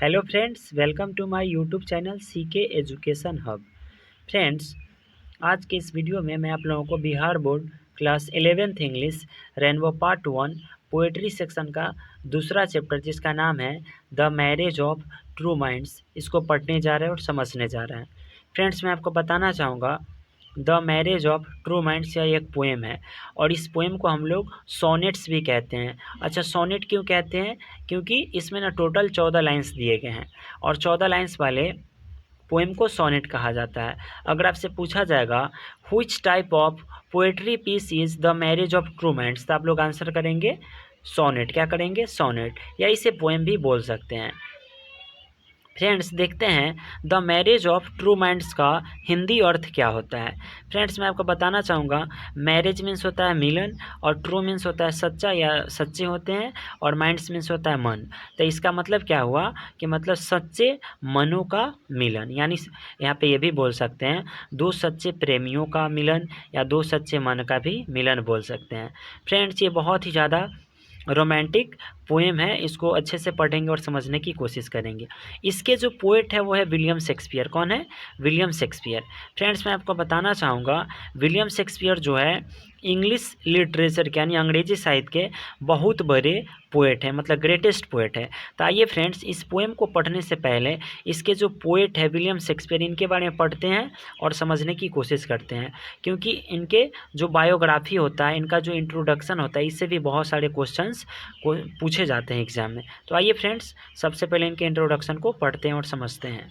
Hello friends, welcome to my YouTube channel CK education hub. Friends, आज के इस video में मैं आप लोगों को Bihar board class 11th English rainbow part 1 poetry section का दूसरा चैप्टर जिसका नाम है the marriage of true minds, इसको पढ़ने जा रहे हैं और समझने जा रहे हैं। फ्रेंड्स, मैं आपको बताना चाहूँगा the marriage of true minds यह एक पोएम है और इस पोएम को हम लोग सोनेट्स भी कहते हैं। अच्छा, सोनेट क्यों कहते हैं? क्योंकि इसमें ना टोटल 14 लाइन्स दिए गए हैं और 14 लाइन्स वाले पोएम को सोनेट कहा जाता है। अगर आपसे पूछा जाएगा which type of poetry piece is the marriage of true minds, तो आप लोग आंसर करेंगे सोनेट। क्या करेंगे? सोनेट, या इसे पोएम भी बोल सकते हैं। फ्रेंड्स, देखते हैं the marriage of true minds का हिंदी अर्थ क्या होता है। फ्रेंड्स, मैं आपको बताना चाहूँगा मैरिज मीन्स होता है मिलन और ट्रू मीन्स होता है सच्चा या सच्चे होते हैं और माइंड्स मीन्स होता है मन। तो इसका मतलब क्या हुआ कि मतलब सच्चे मनों का मिलन, यानी यहाँ पे ये भी बोल सकते हैं दो सच्चे प्रेमियों का मिलन या दो सच्चे मन का भी मिलन बोल सकते हैं। फ्रेंड्स, ये बहुत ही ज़्यादा रोमांटिक पोएम है, इसको अच्छे से पढ़ेंगे और समझने की कोशिश करेंगे। इसके जो पोएट है वो है विलियम शेक्सपियर। कौन है? William Shakespeare. फ्रेंड्स, मैं आपको बताना चाहूँगा विलियम शेक्सपियर जो है इंग्लिश लिटरेचर के यानी अंग्रेजी साहित्य के बहुत बड़े पोएट हैं, मतलब ग्रेटेस्ट पोएट है। तो आइए फ्रेंड्स, इस पोएम को पढ़ने से पहले इसके जो पोएट है विलियम शेक्सपियर, इनके बारे में पढ़ते हैं और समझने की कोशिश करते हैं, क्योंकि इनके जो बायोग्राफी होता है, इनका जो इंट्रोडक्शन होता है, इससे भी बहुत सारे क्वेश्चंस को पूछे जाते हैं एग्जाम में। तो आइए फ्रेंड्स, सबसे पहले इनके इंट्रोडक्शन को पढ़ते हैं और समझते हैं।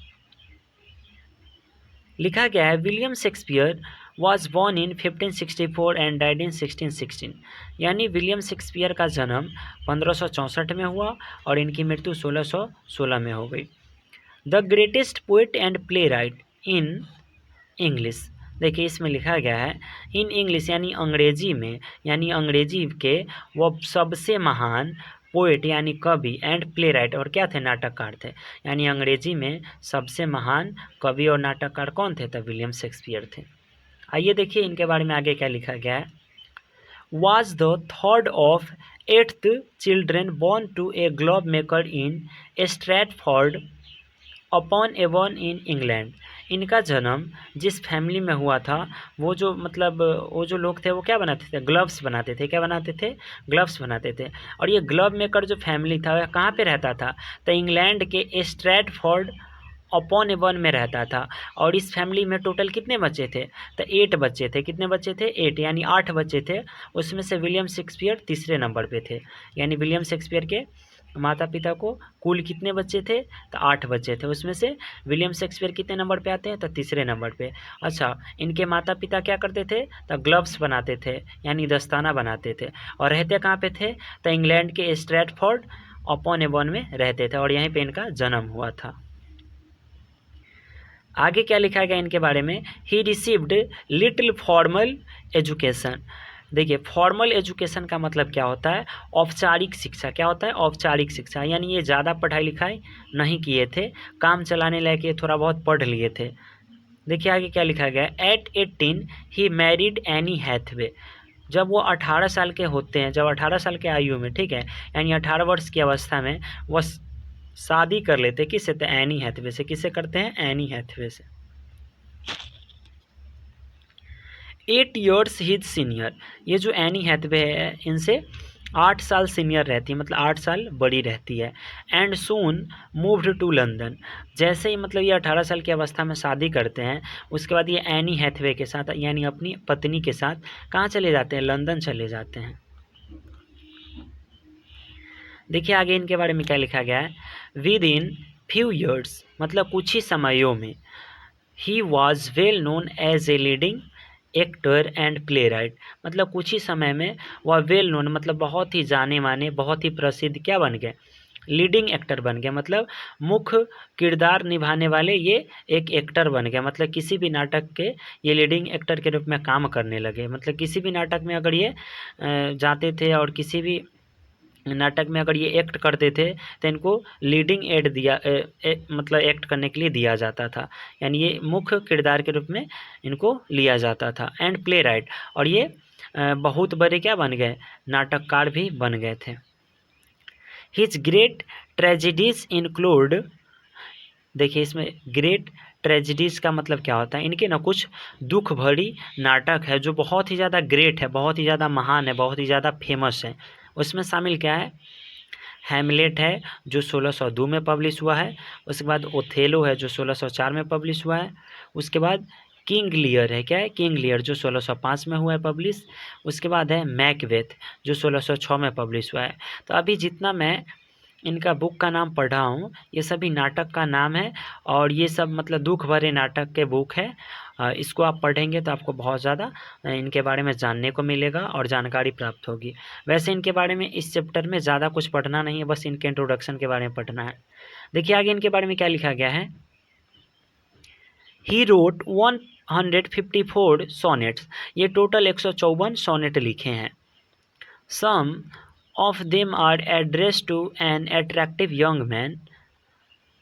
लिखा गया है William Shakespeare was born in 1564 and died in 1616, यानी विलियम शेक्सपियर का जन्म 1564 में हुआ और इनकी मृत्यु 1616 में हो गई। The greatest poet and play right in English, देखिए इसमें लिखा गया है इन इंग्लिश यानी अंग्रेजी में, यानी अंग्रेजी के वो सबसे महान पोएट यानी कवि एंड प्ले राइट, और क्या थे? नाटककार थे। यानी अंग्रेजी में सबसे महान कवि और नाटककार कौन थे? तब विलियम शेक्सपियर थे। आइए देखिए इनके बारे में आगे क्या लिखा गया है। was the third of 8th children born to a glove maker in Stratford upon Avon in England। इनका जन्म जिस फैमिली में हुआ था वो जो मतलब वो जो लोग थे वो क्या बनाते थे? ग्लव्स बनाते थे। क्या बनाते थे? ग्लव्स बनाते थे। और ये ग्लव मेकर जो फैमिली था वह कहाँ पे रहता था? तो इंग्लैंड के स्ट्रैटफोर्ड अपॉन एवन में रहता था। और इस फैमिली में टोटल कितने बच्चे थे? तो 8 बच्चे थे। कितने बच्चे थे? 8, यानी 8 बच्चे थे। उसमें से विलियम शेक्सपियर तीसरे नंबर पे थे। यानी विलियम शेक्सपियर के माता पिता को कुल कितने बच्चे थे? तो 8 बच्चे थे। उसमें से विलियम शेक्सपियर कितने नंबर पे आते हैं? तो तीसरे नंबर पे। अच्छा, इनके माता पिता क्या करते थे? तो ग्लव्स बनाते थे, यानी दस्ताना बनाते थे। और रहते कहाँ पे थे? तो इंग्लैंड के स्ट्रैटफोर्ड अपॉन एवन में रहते थे और यहीं पे इनका जन्म हुआ था। आगे क्या लिखा गया इनके बारे में? He received little formal education. देखिए, फॉर्मल एजुकेशन का मतलब क्या होता है? औपचारिक शिक्षा। क्या होता है? औपचारिक शिक्षा, यानी ये ज़्यादा पढ़ाई लिखाई नहीं किए थे, काम चलाने लायक ये थोड़ा बहुत पढ़ लिए थे। देखिए आगे क्या लिखा गया है। Eight 18 he married any Hathaway. जब वो 18 साल के होते हैं, जब 18 साल के आयु में, ठीक है, यानी 18 वर्ष की अवस्था में वह शादी कर लेते। किससे? तो एनी हैथवे से। किससे करते हैं? एनी हैथवे से। 8 ईयर्स हिज सीनियर। ये जो एनी हैथवे है इनसे 8 साल सीनियर रहती है, मतलब 8 साल बड़ी रहती है। And soon moved to London. जैसे ही मतलब ये 18 साल की अवस्था में शादी करते हैं, उसके बाद ये एनी हैथवे के साथ यानी अपनी पत्नी के साथ कहाँ चले जाते हैं? लंदन चले जाते हैं। देखिए आगे इनके बारे में क्या लिखा गया है। विद इन फ्यू ईयर्स, मतलब कुछ ही समयों में, he was well known as a leading actor and playwright. मतलब कुछ ही समय में वह वेल नोन मतलब बहुत ही जाने माने, बहुत ही प्रसिद्ध क्या बन गए? लीडिंग एक्टर बन गए, मतलब मुख्य किरदार निभाने वाले ये एक एक्टर बन गए। मतलब किसी भी नाटक के ये लीडिंग एक्टर के रूप में काम करने लगे। मतलब किसी भी नाटक में अगर ये जाते थे और किसी भी नाटक में अगर ये एक्ट करते थे तो इनको लीडिंग एड दिया मतलब एक्ट करने के लिए दिया जाता था, यानी ये मुख्य किरदार के रूप में इनको लिया जाता था। एंड प्ले राइट, और ये बहुत बड़े क्या बन गए? नाटककार भी बन गए थे। हिज ग्रेट ट्रेजिडीज इंक्लूड देखिए इसमें ग्रेट ट्रेजिडीज का मतलब क्या होता है, इनके ना कुछ दुख भरी नाटक है जो बहुत ही ज़्यादा ग्रेट है, बहुत ही ज़्यादा महान है, बहुत ही ज़्यादा फेमस है। उसमें शामिल क्या है, हैमलेट है जो 1602 में पब्लिश हुआ है, उसके बाद ओथेलो है जो 1604 में पब्लिश हुआ है, उसके बाद किंग लियर है, क्या है, किंग लियर जो 1605 में हुआ है पब्लिश, उसके बाद है मैकबेथ जो 1606 में पब्लिश हुआ है। तो अभी जितना मैं इनका बुक का नाम पढ़ा हूँ ये सभी नाटक का नाम है, और ये सब मतलब दुख भरे नाटक के बुक है। इसको आप पढ़ेंगे तो आपको बहुत ज़्यादा इनके बारे में जानने को मिलेगा और जानकारी प्राप्त होगी। वैसे इनके बारे में इस चैप्टर में ज़्यादा कुछ पढ़ना नहीं है, बस इनके इंट्रोडक्शन के बारे में पढ़ना है। देखिए आगे इनके बारे में क्या लिखा गया है, ही रोट 154 सोनेट्स, ये टोटल 154 सोनेट लिखे हैं। सम of them are addressed to an attractive young man,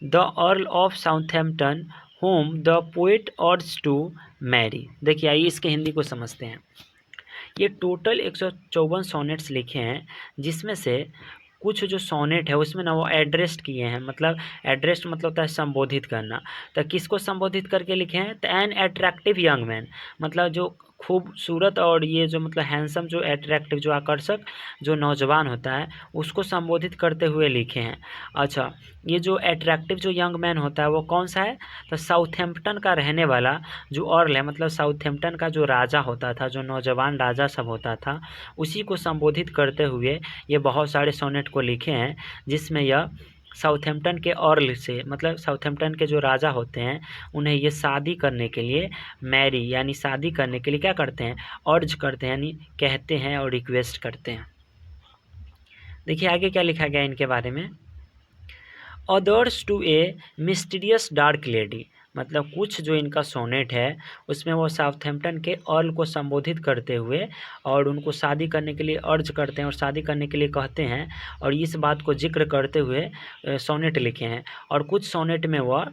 the Earl of Southampton, whom the poet urged to marry। देखिए आइए इसके हिंदी को समझते हैं। ये टोटल 154 सोनेट्स लिखे हैं, जिसमें से कुछ जो सोनेट है उसमें ना वो एड्रेस्ड किए हैं, मतलब एड्रेस्ड मतलब होता है संबोधित करना। तो किसको संबोधित करके लिखे हैं, तो एन एट्रैक्टिव यंग मैन, मतलब जो खूबसूरत और ये जो मतलब हैंडसम, जो एट्रैक्टिव, जो आकर्षक जो नौजवान होता है उसको संबोधित करते हुए लिखे हैं। अच्छा, ये जो एट्रैक्टिव जो यंग मैन होता है वो कौन सा है, तो साउथहैम्पटन का रहने वाला जो अर्ल है, मतलब साउथहैम्पटन का जो राजा होता था, जो नौजवान राजा सब होता था, उसी को संबोधित करते हुए ये बहुत सारे सोनेट को लिखे हैं, जिसमें यह साउथहैम्पटन के अर्ल से, मतलब साउथहैम्पटन के जो राजा होते हैं उन्हें ये शादी करने के लिए, मैरी यानी शादी करने के लिए क्या करते हैं, अर्ज करते हैं, यानी कहते हैं और रिक्वेस्ट करते हैं। देखिए आगे क्या लिखा गया इनके बारे में, others to a mysterious dark lady, मतलब कुछ जो इनका सोनेट है उसमें वो साउथहैम्पटन के अर्ल को संबोधित करते हुए और उनको शादी करने के लिए अर्ज करते हैं और शादी करने के लिए कहते हैं, और इस बात को जिक्र करते हुए सोनेट लिखे हैं। और कुछ सोनेट में वह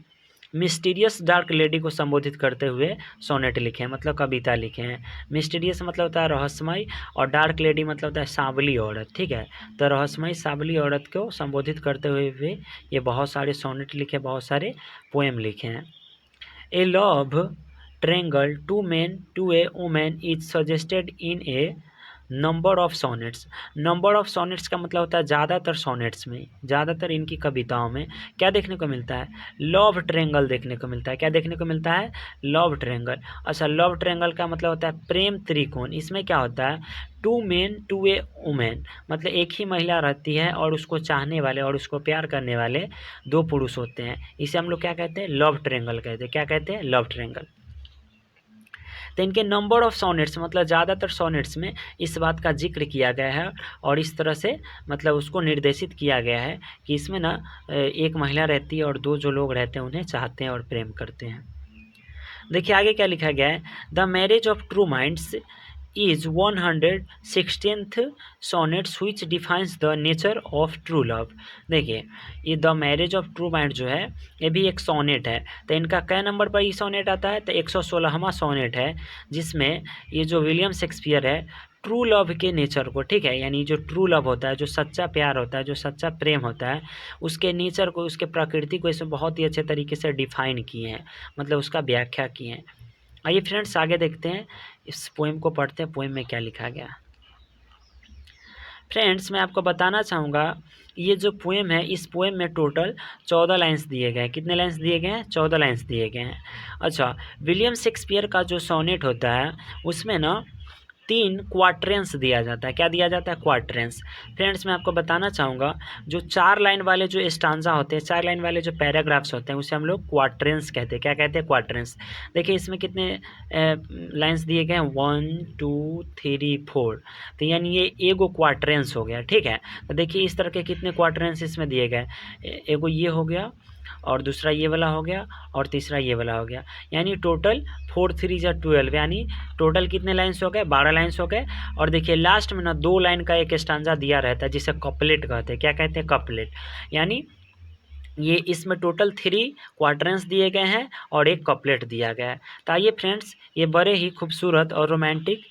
मिस्टीरियस डार्क लेडी को संबोधित करते हुए सोनेट लिखे हैं, मतलब कविता लिखे हैं। मिस्टीरियस मतलब होता है रहस्यमय, और डार्क लेडी मतलब होता है सांवली औरत, ठीक है। तो रहस्यमय सांवली औरत को संबोधित करते हुए भी ये बहुत सारे सोनेट लिखे, बहुत सारे पोएम लिखे हैं। A love triangle two man to a woman is suggested in a number of sonnets. Number of sonnets का मतलब होता है ज़्यादातर सोनेट्स में, ज़्यादातर इनकी कविताओं में क्या देखने को मिलता है, लव ट्रेंगल देखने को मिलता है। क्या देखने को मिलता है, लव ट्रेंगल। अच्छा, लव ट्रेंगल का मतलब होता है प्रेम त्रिकोण। इसमें क्या होता है, to men to a women, मतलब एक ही महिला रहती है और उसको चाहने वाले और उसको प्यार करने वाले दो पुरुष होते हैं। इसे हम लोग क्या कहते हैं, लव ट्रेंगल कहते हैं। क्या कहते हैं, लव ट्रेंगल। तो इनके नंबर ऑफ सोनेट्स मतलब ज़्यादातर सोनेट्स में इस बात का जिक्र किया गया है और इस तरह से मतलब उसको निर्देशित किया गया है कि इसमें ना एक महिला रहती है और दो जो लोग रहते हैं उन्हें चाहते हैं और प्रेम करते हैं। देखिए आगे क्या लिखा गया है, the marriage of true minds is 116th sonnet which defines the nature of true love। देखिए ये the marriage of true mind जो है ये भी एक सोनेट है। तो इनका कै नंबर पर ये सोनेट आता है, तो 116वां सोनेट है, जिसमें ये जो विलियम शेक्सपियर है ट्रू लव के नेचर को, ठीक है, यानी जो ट्रू लव होता है, जो सच्चा प्यार होता है, जो सच्चा प्रेम होता है, उसके नेचर को, उसके प्रकृति को इसमें बहुत ही अच्छे तरीके से डिफाइन किए हैं, मतलब उसका व्याख्या किए हैं। आइए फ्रेंड्स आगे देखते हैं, इस पोएम को पढ़ते हैं, पोएम में क्या लिखा गया। फ्रेंड्स मैं आपको बताना चाहूँगा ये जो पोएम है, इस पोएम में टोटल 14 लाइन्स दिए गए हैं। कितने लाइन्स दिए गए हैं, 14 लाइन्स दिए गए हैं। अच्छा, विलियम शेक्सपियर का जो सोनेट होता है उसमें ना 3 क्वार्टरेंस दिया जाता है। क्या दिया जाता है, क्वार्टरेंस। फ्रेंड्स मैं आपको बताना चाहूँगा जो 4 लाइन वाले जो स्टांजा होते हैं, 4 लाइन वाले जो पैराग्राफ्स होते हैं उसे हम लोग क्वार्टरेंस कहते हैं। क्या कहते हैं, क्वार्टरेंस। देखिए इसमें कितने लाइन्स दिए गए हैं, 1 2 3 4, तो यानी ये एगो क्वार्टरेंस हो गया, ठीक है। तो देखिए इस तरह के कितने क्वार्टरेंस इसमें दिए गए, एगो ये हो गया और दूसरा ये वाला हो गया और तीसरा ये वाला हो गया, यानी टोटल 4 3 जा 12, यानी टोटल कितने लाइन्स हो गए, 12 लाइन्स हो गए। और देखिए लास्ट में ना 2 लाइन का एक स्टांजा दिया रहता है जिसे कपलेट कहते हैं। क्या कहते हैं, कपलेट। यानी ये इसमें टोटल 3 क्वार्टरेंस दिए गए हैं और एक कपलेट दिया गया है। तो आइए फ्रेंड्स ये बड़े ही खूबसूरत और रोमांटिक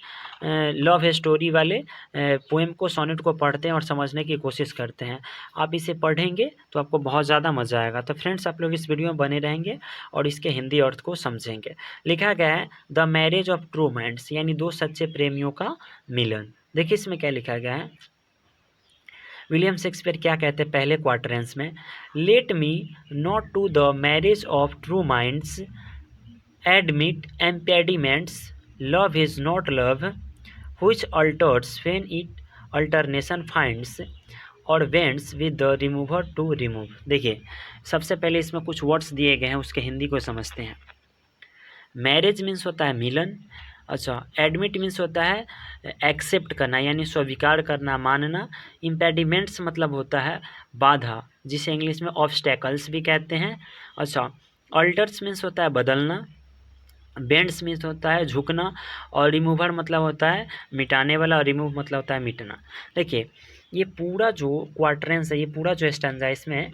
लव स्टोरी वाले पोएम को, सोनेट को पढ़ते हैं और समझने की कोशिश करते हैं। आप इसे पढ़ेंगे तो आपको बहुत ज़्यादा मज़ा आएगा। तो फ्रेंड्स, आप लोग इस वीडियो में बने रहेंगे और इसके हिंदी अर्थ को समझेंगे। लिखा गया है the marriage of true minds, यानी दो सच्चे प्रेमियों का मिलन। देखिए इसमें क्या लिखा गया है। विलियम शेक्सपियर क्या कहते हैं पहले क्वार्टरेंस में, let me not to the marriage of true minds admit impediments, love is not love which alters when it alternation finds or bends with the remover to remove. देखिए सबसे पहले इसमें कुछ वर्ड्स दिए गए हैं, उसके हिंदी को समझते हैं। मैरिज मीन्स होता है मिलन। अच्छा, एडमिट मीन्स होता है एक्सेप्ट करना, यानी स्वीकार करना, मानना। इम्पेडिमेंट्स मतलब होता है बाधा, जिसे इंग्लिश में ऑब्स्टेकल्स भी कहते हैं। अच्छा, अल्टर्स मीन्स होता है बदलना। बेंड्स मीन्स होता है झुकना। और रिमूवर मतलब होता है मिटाने वाला, और रिमूव मतलब होता है मिटना। देखिए ये पूरा जो क्वार्टरेंस है, ये पूरा जो स्टैंजा है, इसमें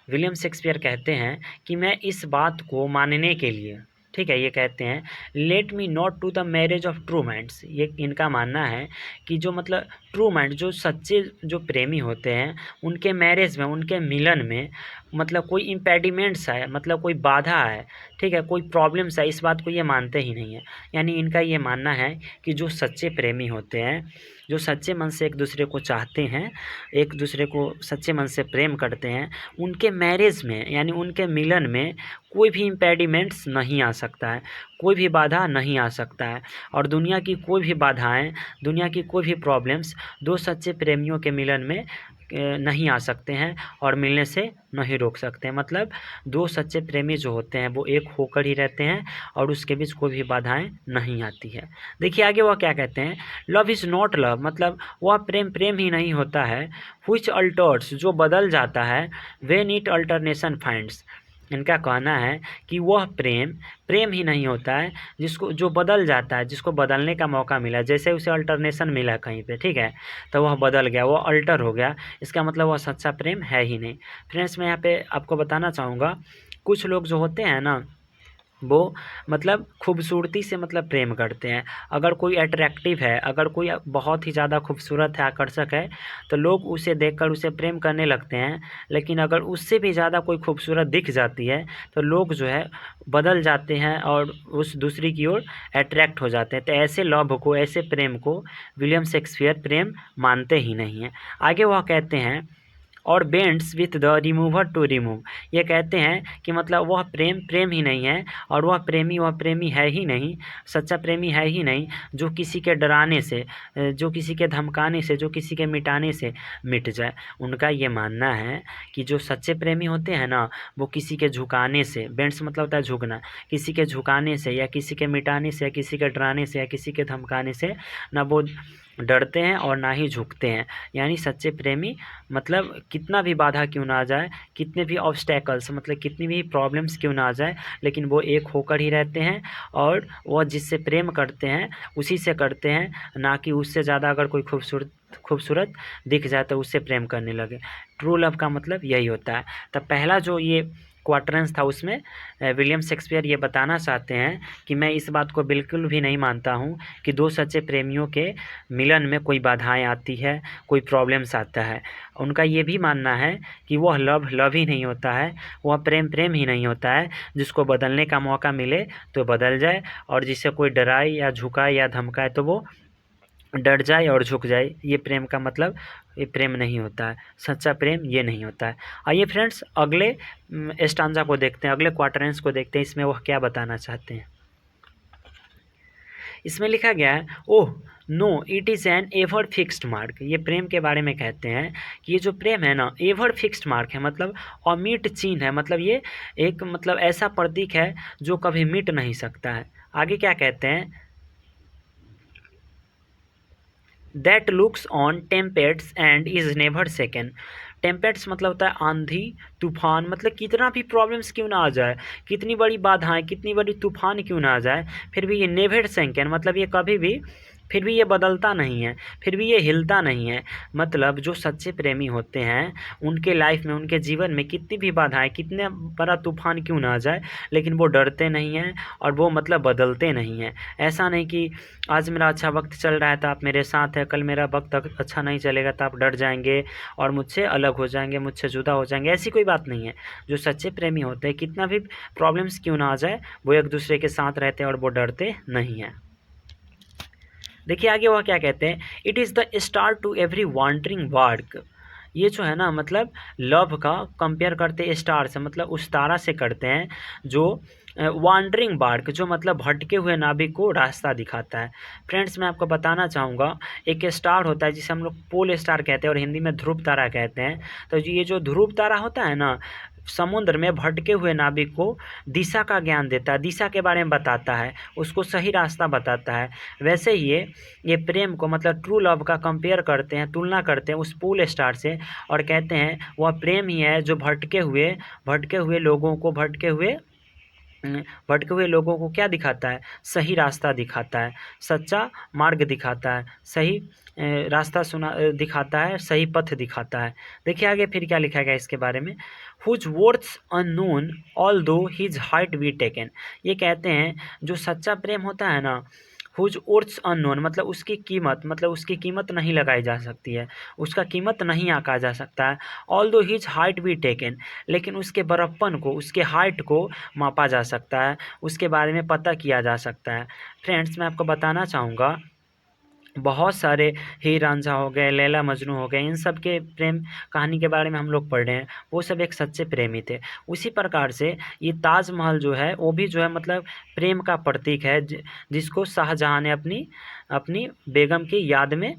विलियम शेक्सपियर कहते हैं कि मैं इस बात को मानने के लिए, ठीक है, ये कहते हैं let me not to the marriage of true minds. ये इनका मानना है कि जो मतलब ट्रू माइंड, जो सच्चे जो प्रेमी होते हैं, उनके मैरिज में, उनके मिलन में मतलब कोई इम्पेडिमेंट्स है, मतलब कोई बाधा है, ठीक है, कोई प्रॉब्लम्स है, इस बात को ये मानते ही नहीं है। यानी इनका ये मानना है कि जो सच्चे प्रेमी होते हैं, जो सच्चे मन से एक दूसरे को चाहते हैं, एक दूसरे को सच्चे मन से प्रेम करते हैं, उनके मैरिज में यानी उनके मिलन में कोई भी इम्पेडिमेंट्स नहीं आ सकता है, कोई भी बाधा नहीं आ सकता है। और दुनिया की कोई भी बाधाएं, दुनिया की कोई भी प्रॉब्लम्स दो सच्चे प्रेमियों के मिलन में नहीं आ सकते हैं और मिलने से नहीं रोक सकते हैं। मतलब दो सच्चे प्रेमी जो होते हैं वो एक होकर ही रहते हैं और उसके बीच कोई भी बाधाएं नहीं आती है। देखिए आगे वह क्या कहते हैं, लव इज़ नॉट लव, मतलब वह प्रेम प्रेम ही नहीं होता है, व्हिच अल्टर्स, जो बदल जाता है, व्हेन इट अल्टरनेशन फाइंड्स। इनका कहना है कि वह प्रेम प्रेम ही नहीं होता है जिसको, जो बदल जाता है, जिसको बदलने का मौका मिला, जैसे उसे अल्टरनेशन मिला कहीं पे, ठीक है, तो वह बदल गया, वह अल्टर हो गया, इसका मतलब वह सच्चा प्रेम है ही नहीं। फ्रेंड्स, मैं यहाँ पे आपको बताना चाहूँगा, कुछ लोग जो होते हैं ना, वो मतलब खूबसूरती से मतलब प्रेम करते हैं। अगर कोई अट्रैक्टिव है, अगर कोई बहुत ही ज़्यादा खूबसूरत है, आकर्षक है, तो लोग उसे देखकर उसे प्रेम करने लगते हैं। लेकिन अगर उससे भी ज़्यादा कोई खूबसूरत दिख जाती है तो लोग जो है बदल जाते हैं और उस दूसरी की ओर अट्रैक्ट हो जाते हैं। तो ऐसे लव को, ऐसे प्रेम को विलियम शेक्सपियर प्रेम मानते ही नहीं हैं। आगे वह कहते हैं और bends with the remover to remove. ये कहते हैं कि मतलब वह प्रेम प्रेम ही नहीं है और वह प्रेमी है ही नहीं, सच्चा प्रेमी है ही नहीं, जो किसी के डराने से, जो किसी के धमकाने से, जो किसी के मिटाने से मिट जाए। उनका ये मानना है कि जो सच्चे प्रेमी होते हैं ना, वो किसी के झुकाने से, बेंड्स मतलब होता है झुकना, किसी के झुकाने से या किसी के मिटाने से या किसी के डराने से या किसी के धमकाने से ना वो डरते हैं और ना ही झुकते हैं। यानी सच्चे प्रेमी मतलब कितना भी बाधा क्यों ना आ जाए, कितने भी ऑब्स्टेकल्स मतलब कितनी भी प्रॉब्लम्स क्यों ना आ जाए, लेकिन वो एक होकर ही रहते हैं और वह जिससे प्रेम करते हैं उसी से करते हैं, ना कि उससे ज़्यादा अगर कोई खूबसूरत दिख जाए तो उससे प्रेम करने लगे। ट्रू लव का मतलब यही होता है। तब पहला जो ये क्वार्टरेंस था उसमें विलियम शेक्सपियर ये बताना चाहते हैं कि मैं इस बात को बिल्कुल भी नहीं मानता हूँ कि दो सच्चे प्रेमियों के मिलन में कोई बाधाएं आती है, कोई प्रॉब्लम्स आता है। उनका ये भी मानना है कि वह लव ही नहीं होता है, वह प्रेम ही नहीं होता है, जिसको बदलने का मौका मिले तो बदल जाए और जिसे कोई डराए या झुकाए या धमकाए तो वो डर जाए और झुक जाए। ये प्रेम का मतलब, ये प्रेम नहीं होता है, सच्चा प्रेम ये नहीं होता है। आइए फ्रेंड्स अगले स्टांजा को देखते हैं, अगले क्वार्टरेंस को देखते हैं, इसमें वह क्या बताना चाहते हैं। इसमें लिखा गया है, oh no it is an ever fixed mark. ये प्रेम के बारे में कहते हैं कि ये जो प्रेम है ना, एवर फिक्स्ड मार्क है, मतलब अमिट चिन्ह है, मतलब ये एक मतलब ऐसा प्रतीक है जो कभी मिट नहीं सकता है। आगे क्या कहते हैं, that looks on tempests and is never shaken. Tempests मतलब होता है आंधी तूफान, मतलब कितना भी प्रॉब्लम्स क्यों ना आ जाए, कितनी बड़ी बाधाएं, कितनी बड़ी तूफान क्यों ना आ जाए, फिर भी ये नेवर सेकंड मतलब ये कभी भी फिर भी ये बदलता नहीं है, फिर भी ये हिलता नहीं है। मतलब जो सच्चे प्रेमी होते हैं उनके लाइफ में, उनके जीवन में कितनी भी बाधाएं, कितने बड़ा तूफान क्यों ना आ जाए, लेकिन वो डरते नहीं हैं और वो मतलब बदलते नहीं हैं। ऐसा नहीं कि आज मेरा अच्छा वक्त चल रहा है तो आप मेरे साथ हैं, कल मेरा वक्त अच्छा नहीं चलेगा तो आप डर जाएंगे और मुझसे अलग हो जाएंगे, मुझसे जुदा हो जाएंगे, ऐसी कोई बात नहीं है। जो सच्चे प्रेमी होते हैं कितना भी प्रॉब्लम्स क्यों ना आ जाए वो एक दूसरे के साथ रहते हैं और वो डरते नहीं हैं। देखिए आगे वह क्या कहते हैं, it is the star to every wandering bark. ये जो है ना मतलब लव का कंपेयर करते हैं स्टार से, मतलब उस तारा से करते हैं जो वांडरिंग बार्क, जो मतलब भटके हुए नाविक को रास्ता दिखाता है। फ्रेंड्स मैं आपको बताना चाहूँगा, एक स्टार होता है जिसे हम लोग पोल स्टार कहते हैं और हिंदी में ध्रुव तारा कहते हैं। तो ये जो ध्रुव तारा होता है ना, समुद्र में भटके हुए नाविक को दिशा का ज्ञान देता है, दिशा के बारे में बताता है, उसको सही रास्ता बताता है। वैसे ही ये प्रेम को मतलब ट्रू लव का कंपेयर करते हैं, तुलना करते हैं उस पोल स्टार से और कहते हैं वह प्रेम ही है जो भटके हुए लोगों को क्या दिखाता है, सही रास्ता दिखाता है, सच्चा मार्ग दिखाता है, सही दिखाता है, सही पथ दिखाता है। देखिए आगे फिर क्या लिखा गया इसके बारे में, हुज वर्ड्स अननोन ऑल दो हिज हाइट बी टेकन। ये कहते हैं जो सच्चा प्रेम होता है ना, हुज वर्ड्स अननोन मतलब उसकी कीमत नहीं लगाई जा सकती है, उसका कीमत नहीं आंका जा सकता है। ऑल दो हिज हाइट बी टेकन, लेकिन उसके बड़प्पन को, उसके हाइट को मापा जा सकता है, उसके बारे में पता किया जा सकता है। फ्रेंड्स मैं आपको बताना चाहूँगा, बहुत सारे हीर रांझा हो गए, लैला मजनू हो गए, इन सब के प्रेम कहानी के बारे में हम लोग पढ़ रहे हैं, वो सब एक सच्चे प्रेमी थे। उसी प्रकार से ये ताजमहल जो है वो भी जो है मतलब प्रेम का प्रतीक है, जिसको शाहजहाँ ने अपनी अपनी बेगम की याद में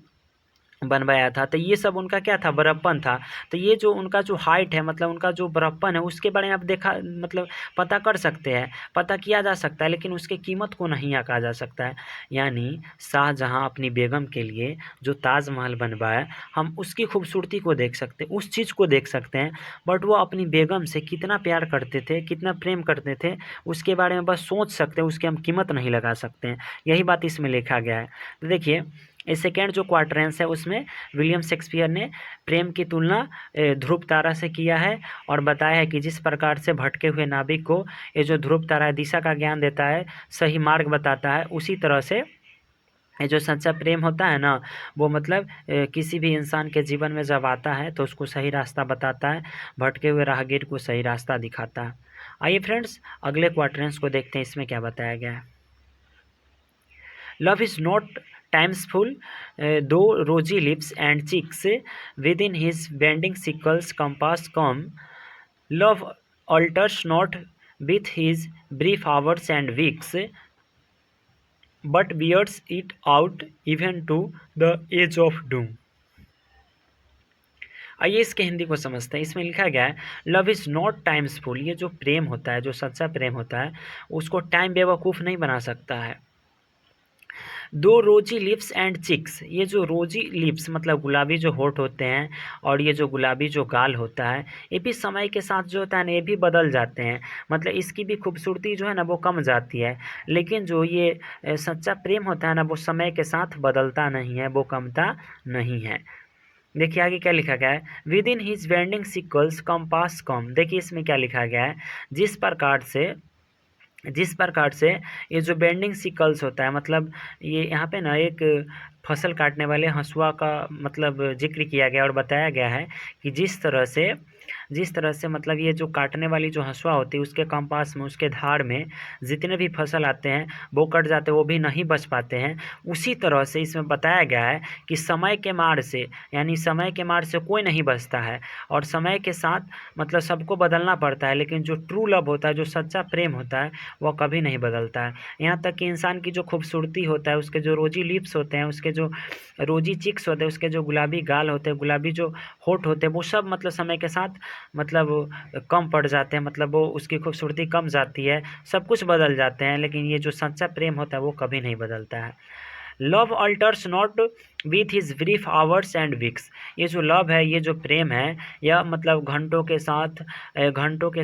बनवाया था। तो ये सब उनका क्या था, बड़प्पन था। तो ये जो उनका जो हाइट है, मतलब उनका जो बड़प्पन है, उसके बारे में आप देखा मतलब पता कर सकते हैं, पता किया जा सकता है, लेकिन उसकी कीमत को नहीं आंका जा सकता है। यानी शाहजहाँ अपनी बेगम के लिए जो ताजमहल बनवाया, हम उसकी खूबसूरती को देख सकते हैं, उस चीज़ को देख सकते हैं, बट वो अपनी बेगम से कितना प्यार करते थे, कितना प्रेम करते थे, उसके बारे में बस सोच सकते हैं, उसकी हम कीमत नहीं लगा सकते हैं। यही बात इसमें लिखा गया है। तो देखिए इस सेकेंड जो क्वाड्रेंस है उसमें विलियम शेक्सपियर ने प्रेम की तुलना ध्रुव तारा से किया है और बताया है कि जिस प्रकार से भटके हुए नाविक को ये जो ध्रुव तारा है दिशा का ज्ञान देता है, सही मार्ग बताता है, उसी तरह से ये जो सच्चा प्रेम होता है ना, वो मतलब किसी भी इंसान के जीवन में जब आता है तो उसको सही रास्ता बताता है, भटके हुए राहगीर को सही रास्ता दिखाता है। आइए फ्रेंड्स अगले क्वाड्रेंस को देखते हैं, इसमें क्या बताया गया है। Love is not timesful, though rosy lips and cheeks within his bending sickle's compass come. Love alters not with his brief hours and weeks, but bears it out even to the edge of doom. आइए इसके हिंदी को समझते हैं। इसमें लिखा गया है love is not टाइम्सफुल। ये जो प्रेम होता है, जो सच्चा प्रेम होता है, उसको टाइम बेवकूफ़ नहीं बना सकता है। दो रोजी लिप्स एंड चिक्स, ये जो रोजी लिप्स मतलब गुलाबी जो होठ होते हैं और ये जो गुलाबी जो गाल होता है, ये भी समय के साथ जो होता है ना, ये भी बदल जाते हैं, मतलब इसकी भी खूबसूरती जो है ना वो कम जाती है। लेकिन जो ये सच्चा प्रेम होता है ना, वो समय के साथ बदलता नहीं है, वो कमता नहीं है। देखिए आगे क्या लिखा गया है, within his bending sickle's compass come. देखिए इसमें क्या लिखा गया है, जिस प्रकार से ये जो बेंडिंग सिकल्स होता है, मतलब ये यहाँ पे ना एक फसल काटने वाले हंसुआ का मतलब जिक्र किया गया और बताया गया है कि जिस तरह से मतलब ये जो काटने वाली जो हंसुआ होती है उसके कंपास में, उसके धार में जितने भी फसल आते हैं वो कट जाते हैं, वो भी नहीं बच पाते हैं। उसी तरह से इसमें बताया गया है कि समय के मार से, यानी समय के मार से कोई नहीं बचता है और समय के साथ मतलब सबको बदलना पड़ता है, लेकिन जो ट्रू लव होता है, जो सच्चा प्रेम होता है, वह कभी नहीं बदलता है। यहाँ तक कि इंसान की जो खूबसूरती होता है, उसके जो रोजी लिप्स होते हैं, उसके जो रोजी चिक्स होते हैं, उसके जो गुलाबी गाल होते हैं, गुलाबी जो होठ होते हैं, वो सब मतलब समय के साथ मतलब कम पड़ जाते हैं, मतलब वो उसकी खूबसूरती कम जाती है, सब कुछ बदल जाते हैं, लेकिन ये जो सच्चा प्रेम होता है वो कभी नहीं बदलता है। Love altars not with his brief hours and weeks. ये जो लव है, ये जो प्रेम है, यह मतलब घंटों के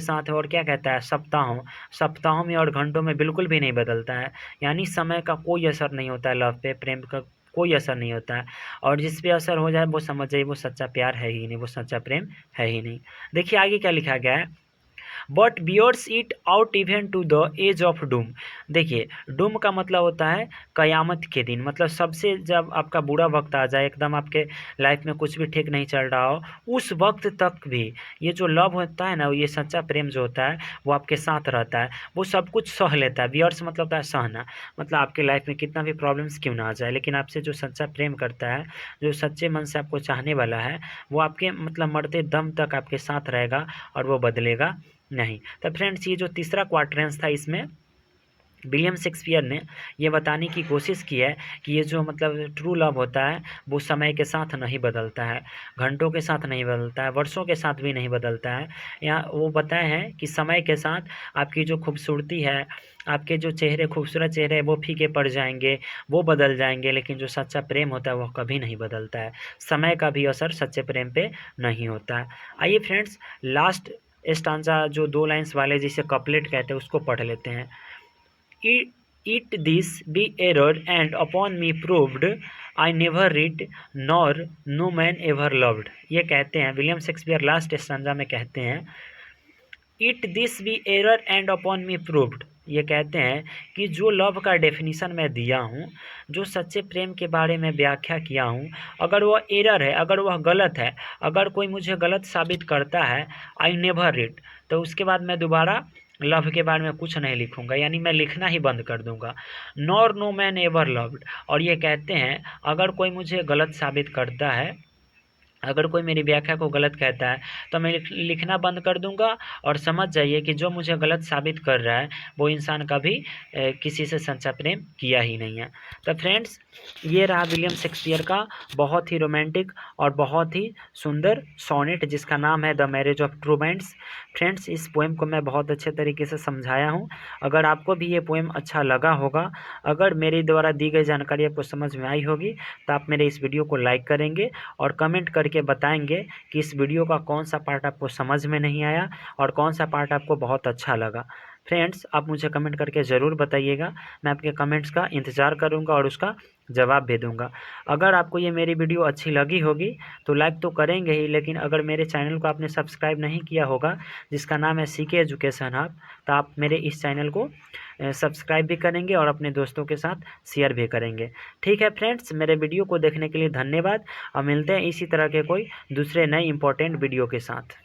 साथ और क्या कहता है, सप्ताहों में और घंटों में बिल्कुल भी नहीं बदलता है। यानी समय का कोई असर नहीं होता है लव पे, प्रेम का कोई असर नहीं होता है। और जिस पे असर हो जाए वो समझ जाइए वो सच्चा प्यार है ही नहीं, वो सच्चा प्रेम है ही नहीं। देखिए आगे क्या लिखा गया है, but bears it out even to the edge of doom. देखिए डूम का मतलब होता है कयामत के दिन, मतलब सबसे जब आपका बुरा वक्त आ जाए, एकदम आपके लाइफ में कुछ भी ठीक नहीं चल रहा हो, उस वक्त तक भी ये जो लव होता है ना, ये सच्चा प्रेम जो होता है वो आपके साथ रहता है, वो सब कुछ सह लेता है। बियर्स मतलब होता है सहना, मतलब आपके लाइफ में कितना भी प्रॉब्लम्स क्यों ना आ जाए, लेकिन आपसे जो सच्चा प्रेम करता है, जो सच्चे मन से आपको चाहने वाला है, वो आपके मतलब मरते दम तक आपके साथ रहेगा और वो बदलेगा नहीं। तो फ्रेंड्स ये जो तीसरा क्वाड्रेंस था, इसमें विलियम शेक्सपियर ने ये बताने की कोशिश की है कि ये जो मतलब ट्रू लव होता है वो समय के साथ नहीं बदलता है, घंटों के साथ नहीं बदलता है, वर्षों के साथ भी नहीं बदलता है। यहाँ वो बताए हैं कि समय के साथ आपकी जो खूबसूरती है, आपके जो चेहरे खूबसूरत चेहरे हैं वो फीके पड़ जाएंगे, वो बदल जाएंगे, लेकिन जो सच्चा प्रेम होता है वो कभी नहीं बदलता है। समय का भी असर सच्चे प्रेम पे नहीं होता है। आइए फ्रेंड्स लास्ट स्टांजा जो 2 लाइन्स वाले जिसे कपलेट कहते हैं उसको पढ़ लेते हैं। It this be error and upon me proved, I never read nor no man ever loved। ये कहते हैं विलियम शेक्सपियर लास्ट स्टैंजा में कहते हैं, if this be error and upon me proved. ये कहते हैं कि जो लव का डेफिनेशन मैं दिया हूँ, जो सच्चे प्रेम के बारे में व्याख्या किया हूँ, अगर वह एरर है, अगर वह गलत है, अगर कोई मुझे गलत साबित करता है, आई नेवर रीड, तो उसके बाद मैं दोबारा लव के बारे में कुछ नहीं लिखूंगा, यानी मैं लिखना ही बंद कर दूंगा। Nor no man ever loved, और ये कहते हैं अगर कोई मुझे गलत साबित करता है, अगर कोई मेरी व्याख्या को गलत कहता है, तो मैं लिखना बंद कर दूंगा, और समझ जाइए कि जो मुझे गलत साबित कर रहा है वो इंसान कभी किसी से सच्चा प्रेम किया ही नहीं है। तो फ्रेंड्स ये रहा विलियम शेक्सपियर का बहुत ही रोमांटिक और बहुत ही सुंदर सोनेट जिसका नाम है द मैरिज ऑफ ट्रूबेंट्स। फ्रेंड्स इस पोएम को मैं बहुत अच्छे तरीके से समझाया हूँ। अगर आपको भी ये पोएम अच्छा लगा होगा, अगर मेरे द्वारा दी गई जानकारी आपको समझ में आई होगी, तो आप मेरे इस वीडियो को लाइक करेंगे और कमेंट करके बताएंगे कि इस वीडियो का कौन सा पार्ट आपको समझ में नहीं आया और कौन सा पार्ट आपको बहुत अच्छा लगा। फ्रेंड्स आप मुझे कमेंट करके ज़रूर बताइएगा, मैं आपके कमेंट्स का इंतज़ार करूंगा और उसका जवाब भी दूंगा। अगर आपको ये मेरी वीडियो अच्छी लगी होगी तो लाइक तो करेंगे ही, लेकिन अगर मेरे चैनल को आपने सब्सक्राइब नहीं किया होगा जिसका नाम है सीके एजुकेशन हब, तो आप मेरे इस चैनल को सब्सक्राइब भी करेंगे और अपने दोस्तों के साथ शेयर भी करेंगे। ठीक है फ्रेंड्स, मेरे वीडियो को देखने के लिए धन्यवाद और मिलते हैं इसी तरह के कोई दूसरे नए इंपॉर्टेंट वीडियो के साथ।